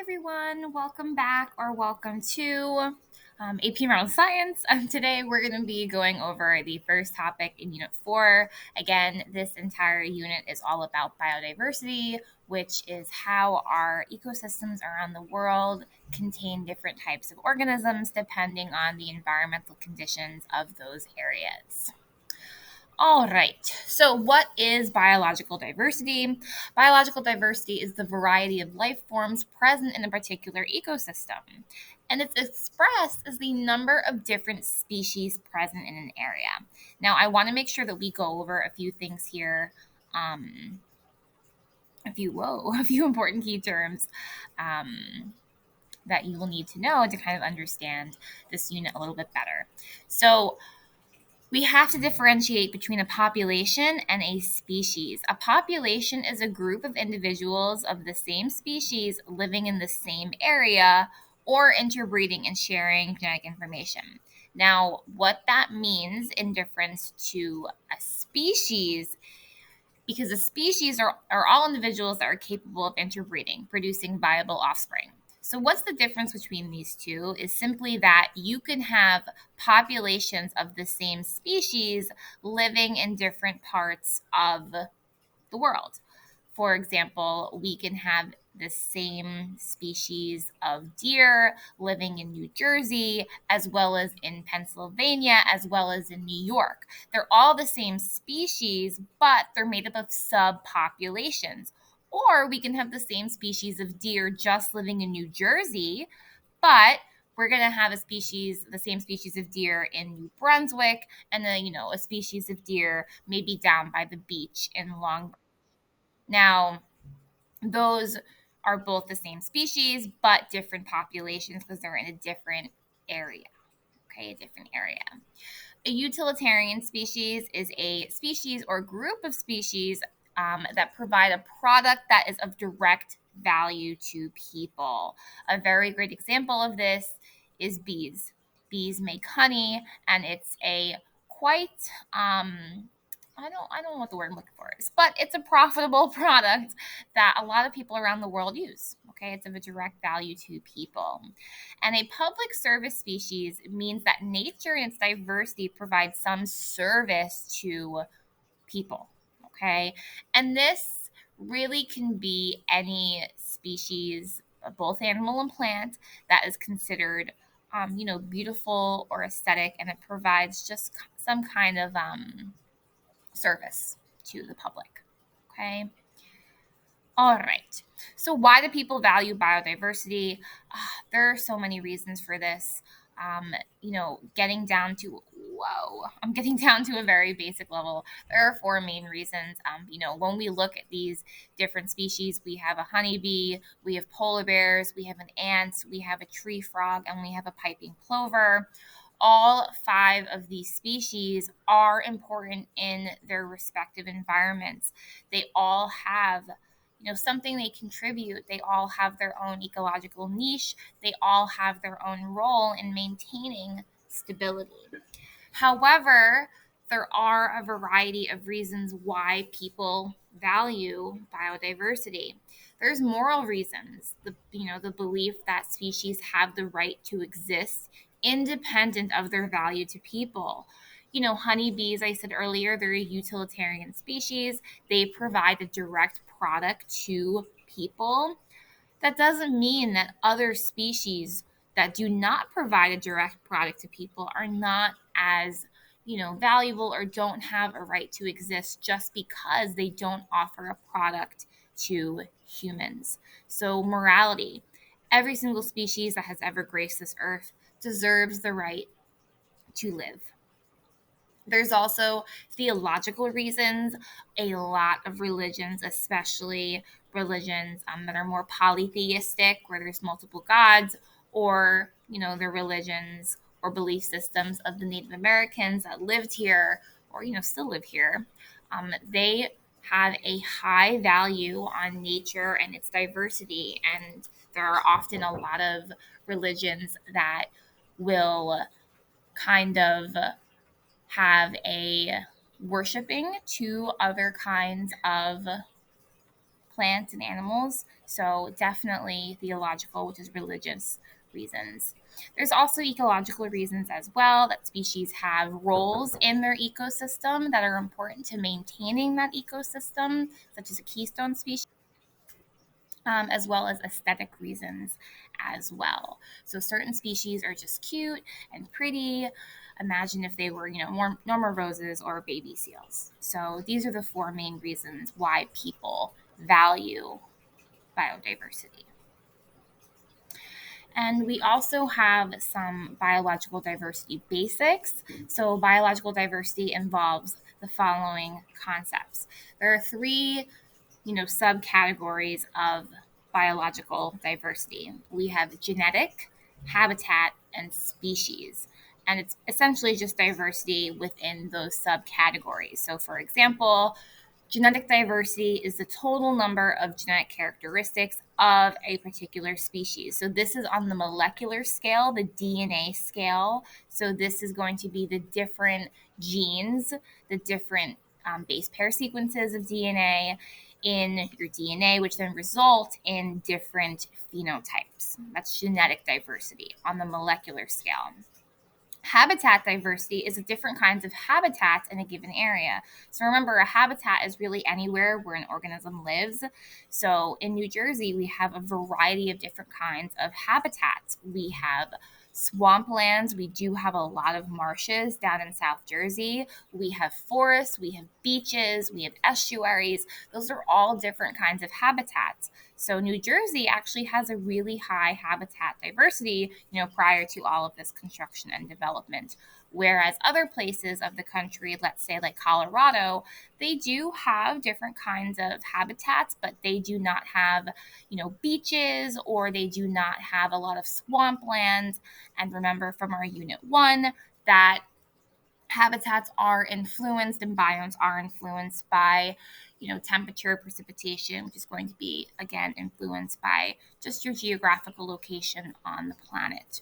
everyone, welcome back or welcome to AP Environmental Science. Today we're going to be going over the first topic in Unit 4. Again, this entire unit is all about biodiversity, which is how our ecosystems around the world contain different types of organisms depending on the environmental conditions of those areas. All right. So, what is biological diversity? Biological diversity is the variety of life forms present in a particular ecosystem, and it's expressed as the number of different species present in an area. Now, I want to make sure that we go over a few things here. A few important key terms that you will need to know to kind of understand this unit a little bit better. So, we have to differentiate between a population and a species. A population is a group of individuals of the same species living in the same area or interbreeding and sharing genetic information. Now, what that means in difference to a species, because a species are all individuals that are capable of interbreeding, producing viable offspring. So, what's the difference between these two is simply that you can have populations of the same species living in different parts of the world. For example, we can have the same species of deer living in New Jersey, as well as in Pennsylvania, as well as in New York. They're all the same species, but they're made up of subpopulations. Or we can have the same species of deer just living in New Jersey, but we're going to have the same species of deer in New Brunswick, and then, a species of deer maybe down by the beach in Long. Now, those are both the same species, but different populations because they're in a different area. Okay, a different area. A utilitarian species is a species or group of species that provide a product that is of direct value to people. A very great example of this is bees. Bees make honey, and it's a quite I don't know what the word I'm looking for is, but it's a profitable product that a lot of people around the world use. Okay, it's of a direct value to people. And a public service species means that nature and its diversity provides some service to people. Okay, and this really can be any species, both animal and plant, that is considered beautiful or aesthetic, and it provides just some kind of service to the public. Okay. All right. So, why do people value biodiversity? There are so many reasons for this. I'm getting down to a very basic level. There are four main reasons. When we look at these different species, we have a honeybee, we have polar bears, we have an ant, we have a tree frog, and we have a piping plover. All five of these species are important in their respective environments. They all have something they contribute. They all have their own ecological niche. They all have their own role in maintaining stability. However, there are a variety of reasons why people value biodiversity. There's moral reasons, the belief that species have the right to exist independent of their value to people. Honeybees, I said earlier, they're a utilitarian species. They provide a direct product to people. That doesn't mean that other species that do not provide a direct product to people are not as valuable or don't have a right to exist just because they don't offer a product to humans. So morality, every single species that has ever graced this earth deserves the right to live. There's also theological reasons. A lot of religions, especially religions that are more polytheistic, where there's multiple gods, or, the religions or belief systems of the Native Americans that lived here or, still live here, they have a high value on nature and its diversity. And there are often a lot of religions that will kind of have a worshiping to other kinds of plants and animals. So definitely theological, which is religious reasons. There's also ecological reasons as well, that species have roles in their ecosystem that are important to maintaining that ecosystem, such as a keystone species. As well as aesthetic reasons as well. So certain species are just cute and pretty. Imagine if they were, more normal roses or baby seals. So these are the four main reasons why people value biodiversity. And we also have some biological diversity basics. So biological diversity involves the following concepts. There are three subcategories of biological diversity. We have genetic, habitat, and species. And it's essentially just diversity within those subcategories. So, for example, genetic diversity is the total number of genetic characteristics of a particular species. So, this is on the molecular scale, the DNA scale. So, this is going to be the different genes, the different base pair sequences of DNA in your DNA, which then result in different phenotypes. That's genetic diversity on the molecular scale. Habitat diversity is the different kinds of habitats in a given area. So remember, a habitat is really anywhere where an organism lives. So in New Jersey, we have a variety of different kinds of habitats. We have swamplands. We do have a lot of marshes down in South Jersey. We have forests, we have beaches, we have estuaries. Those are all different kinds of habitats. So New Jersey actually has a really high habitat diversity, prior to all of this construction and development. Whereas other places of the country, let's say like Colorado, they do have different kinds of habitats, but they do not have, beaches, or they do not have a lot of swamplands. And remember from our Unit 1 that habitats are influenced and biomes are influenced by, temperature, precipitation, which is going to be, again, influenced by just your geographical location on the planet.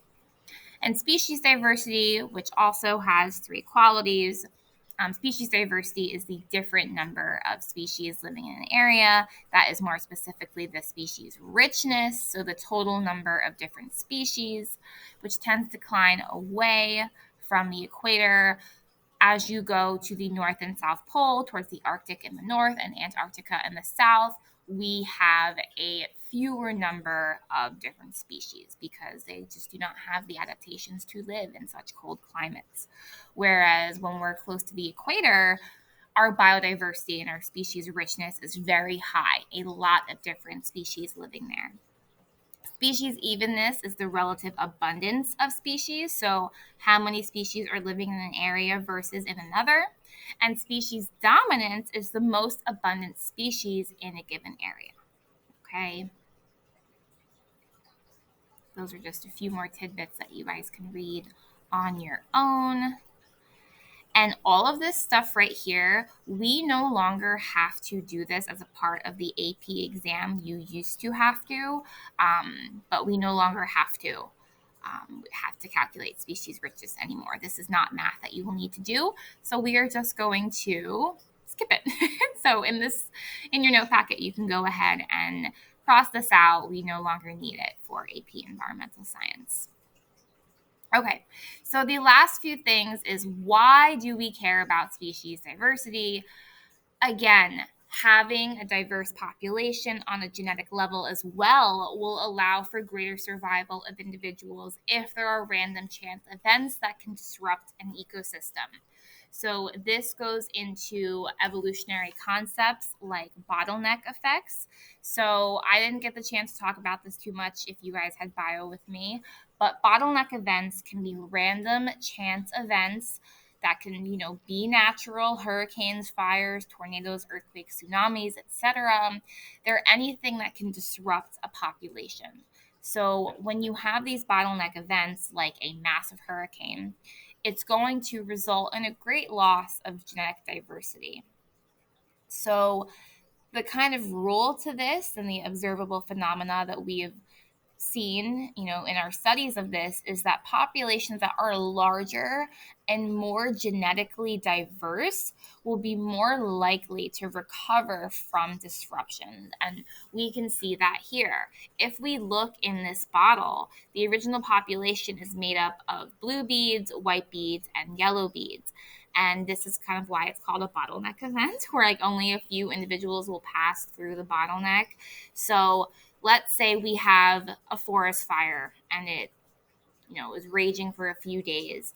And species diversity, which also has three qualities. Species diversity is the different number of species living in an area. That is more specifically the species richness, so the total number of different species, which tends to decline away from the equator as you go to the North and South Pole, towards the Arctic in the north and Antarctica in the south. We have a fewer number of different species because they just do not have the adaptations to live in such cold climates. Whereas when we're close to the equator, our biodiversity and our species richness is very high, a lot of different species living there. Species evenness is the relative abundance of species, so how many species are living in an area versus in another. And species dominance is the most abundant species in a given area. Okay. Those are just a few more tidbits that you guys can read on your own. And all of this stuff right here, we no longer have to do this as a part of the AP exam. You used to have to, but we no longer have to. Have to calculate species richness anymore. This is not math that you will need to do. So we are just going to skip it. So in your note packet, you can go ahead and cross this out. We no longer need it for AP Environmental Science. Okay, so the last few things is, why do we care about species diversity? Again, having a diverse population on a genetic level as well will allow for greater survival of individuals if there are random chance events that can disrupt an ecosystem. So this goes into evolutionary concepts like bottleneck effects. So I didn't get the chance to talk about this too much if you guys had bio with me, but bottleneck events can be random chance events that can, be natural: hurricanes, fires, tornadoes, earthquakes, tsunamis, etc. They're anything that can disrupt a population. So when you have these bottleneck events like a massive hurricane, it's going to result in a great loss of genetic diversity. So the kind of rule to this and the observable phenomena that we have seen, in our studies of this is that populations that are larger and more genetically diverse will be more likely to recover from disruption. And we can see that here. If we look in this bottle, the original population is made up of blue beads, white beads, and yellow beads. And this is kind of why it's called a bottleneck event, where like only a few individuals will pass through the bottleneck. So let's say we have a forest fire and it, is raging for a few days,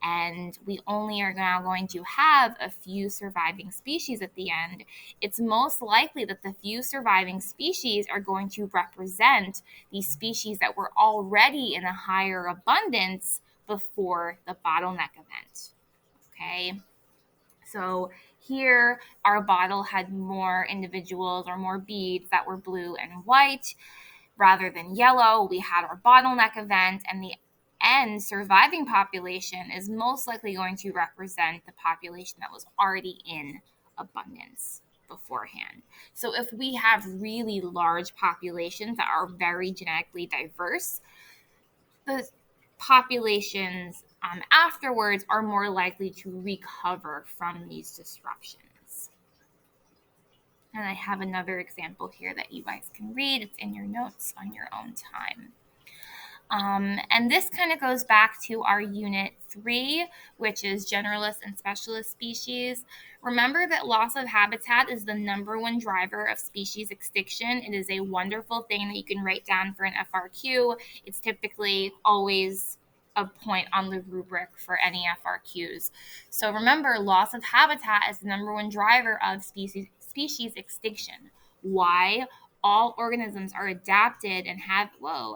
and we only are now going to have a few surviving species at the end. It's most likely that the few surviving species are going to represent these species that were already in a higher abundance before the bottleneck event. Okay. So here, our bottle had more individuals or more beads that were blue and white rather than yellow. We had our bottleneck event, and the end surviving population is most likely going to represent the population that was already in abundance beforehand. So if we have really large populations that are very genetically diverse, the populations afterwards are more likely to recover from these disruptions. And I have another example here that you guys can read. It's in your notes on your own time. And this kind of goes back to our unit 3, which is generalist and specialist species. Remember that loss of habitat is the number one driver of species extinction. It is a wonderful thing that you can write down for an FRQ. It's typically always a point on the rubric for any FRQs. So remember, loss of habitat is the number one driver of species extinction. Why? All organisms are adapted and have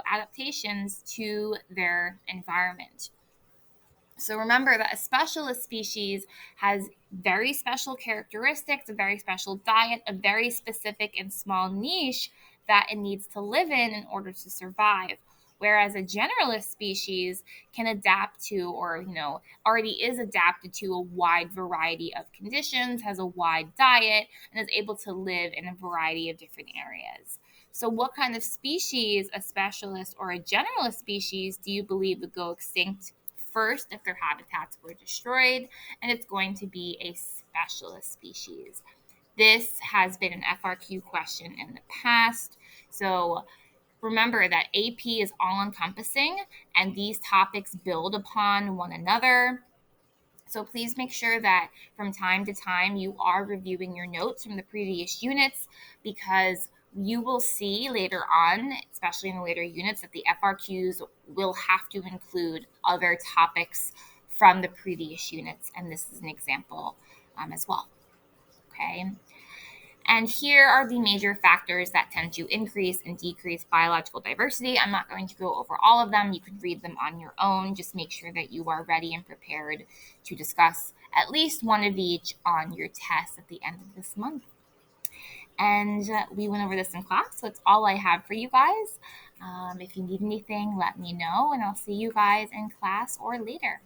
adaptations to their environment. So remember that a specialist species has very special characteristics, a very special diet, a very specific and small niche that it needs to live in order to survive. Whereas a generalist species can adapt to, or already is adapted to, a wide variety of conditions, has a wide diet, and is able to live in a variety of different areas. So what kind of species, a specialist or a generalist species, do you believe would go extinct first if their habitats were destroyed? And it's going to be a specialist species. This has been an FRQ question in the past. So remember that AP is all-encompassing, and these topics build upon one another. So please make sure that from time to time you are reviewing your notes from the previous units, because you will see later on, especially in the later units, that the FRQs will have to include other topics from the previous units, and this is an example as well. Okay. And here are the major factors that tend to increase and decrease biological diversity. I'm not going to go over all of them. You can read them on your own. Just make sure that you are ready and prepared to discuss at least one of each on your test at the end of this month. And we went over this in class, so it's all I have for you guys. If you need anything, let me know, and I'll see you guys in class or later.